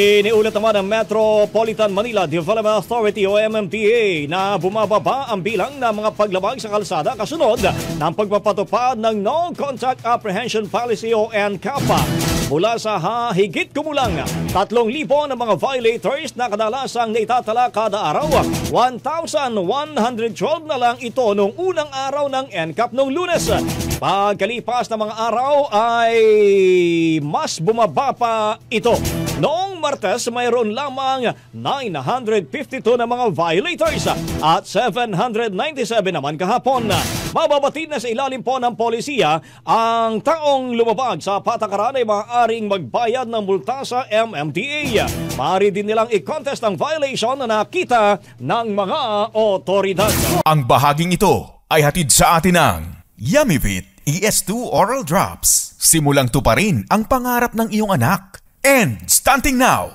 Iniulat naman ng Metropolitan Manila Development Authority o MMDA na bumababa ang bilang ng mga paglabag sa kalsada kasunod ng pagpapatupad ng No Contact Apprehension Policy o NCAP. Mula sa higit kumulang 3,000 na mga violators na kadalasang naitatala kada araw, 1,112 na lang ito noong unang araw ng NCAP noong Lunes. Pagkalipas ng mga araw ay mas bumaba pa ito. Noong Martes, mayroon lamang 952 na mga violators at 797 naman kahapon. Mababatid na sa ilalim po ng polisiya ang taong lumabag sa patakaran ay maaaring magbayad ng multa sa MMDA. Maaari din nilang i-contest ang violation na nakita ng mga otoridad. Ang bahaging ito ay hatid sa atin ng Yummyvit ES2 Oral Drops. Simulang tuparin ang pangarap ng iyong anak. And stunting now,